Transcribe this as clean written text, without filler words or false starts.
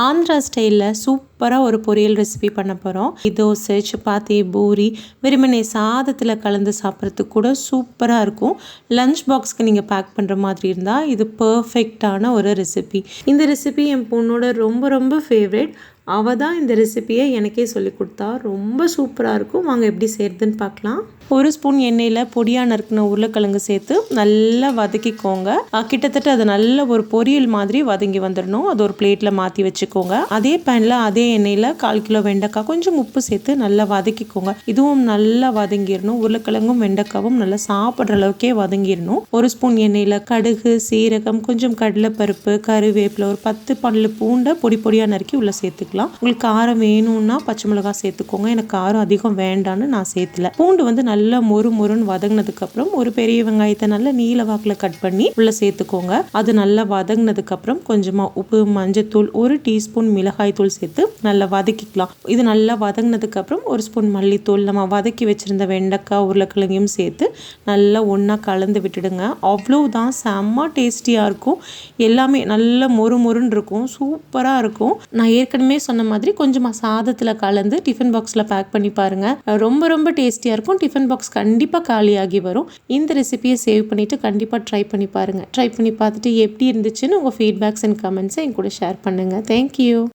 ஆந்திரா ஸ்டைலில் சூப்பராக ஒரு பொரியல் ரெசிபி பண்ண போகிறோம். தோசை, சப்பாத்தி, பூரி, வெறுமனே சாதத்தில் கலந்து சாப்பிட்றதுக்கு கூட சூப்பராக இருக்கும். லஞ்ச் பாக்ஸ்க்கு நீங்கள் பேக் பண்ணுற மாதிரி இருந்தால் இது பர்ஃபெக்டான ஒரு ரெசிபி. இந்த ரெசிபி என் பொண்ணோட ரொம்ப ரொம்ப ஃபேவரட். அவள் தான் இந்த ரெசிப்பியை எனக்கே சொல்லி கொடுத்தா. ரொம்ப சூப்பராக இருக்கும். வாங்க எப்படி செய்கிறதுன்னு பார்க்கலாம். ஒரு ஸ்பூன் எண்ணெயில் பொடியாக நறுக்கின உருளைக்கிழங்கு சேர்த்து நல்லா வதக்கிக்கோங்க. கிட்டத்தட்ட அது நல்ல ஒரு பொரியல் மாதிரி வதங்கி வந்துடணும். அது ஒரு பிளேட்டில் மாற்றி வச்சுக்கோங்க. அதே பேனில் அதே எண்ணெயில் 1/4 கிலோ வெண்டைக்காய் கொஞ்சம் உப்பு சேர்த்து நல்லா வதக்கிக்கோங்க. இதுவும் நல்லா வதங்கிடணும். உருளைக்கிழங்கும் வெண்டைக்காவும் நல்லா சாப்பிட்ற அளவுக்கே வதங்கிடணும். ஒரு ஸ்பூன் எண்ணெயில் கடுகு, சீரகம், கொஞ்சம் கடலைப்பருப்பு, கருவேப்பிலை, ஒரு 10 பல்லு பூண்டை பொடி பொடியாக நறுக்கி உள்ளே சேர்த்துக்கலாம். உங்களுக்கு காரம் வேணும்னா பச்சை மிளகாய் சேர்த்துக்கோங்க. எனக்கு காரம் அதிகம் வேண்டான்னு நான் சேர்த்துல. பூண்டு நல்லா மொறுன்னு வதங்கினதுக்கு அப்புறம் ஒரு பெரிய வெங்காயத்தை நல்லா நீல வாக்கில் கட் பண்ணி உள்ள சேர்த்துக்கோங்க. அது நல்லா வதங்கினதுக்கு அப்புறம் கொஞ்சமா உப்பு, மஞ்சத்தூள், 1 டீஸ்பூன் மிளகாய் தூள் சேர்த்து நல்லா வதக்கிக்கலாம். இது நல்லா வதங்கினதுக்கு அப்புறம் 1 ஸ்பூன் மல்லித்தூள், நம்ம வதக்கி வச்சிருந்த வெண்டைக்காய், உருளைக்கிழங்கையும் சேர்த்து நல்லா ஒன்றா கலந்து விட்டுடுங்க. அவ்வளவுதான், செம்ம டேஸ்டியாக இருக்கும். எல்லாமே நல்லா மொறுன்னு இருக்கும். சூப்பராக இருக்கும். நான் ஏற்கனவே சொன்ன மாதிரி கொஞ்சமாக சாதத்தில் கலந்து டிஃபன் பாக்ஸில் பேக் பண்ணி பாருங்கள். ரொம்ப ரொம்ப டேஸ்டியாக இருக்கும். டிஃபன் பாக்ஸ் கண்டிப்பாக காலியாகி வரும். இந்த ரெசிபியை சேவ் பண்ணிவிட்டு கண்டிப்பாக ட்ரை பண்ணி பாருங்கள். ட்ரை பண்ணி பார்த்துட்டு எப்படி இருந்துச்சுன்னு உங்கள் ஃபீட்பேக்ஸ் அண்ட் கமெண்ட்ஸை என் கூட ஷேர் பண்ணுங்கள். தேங்க்யூ.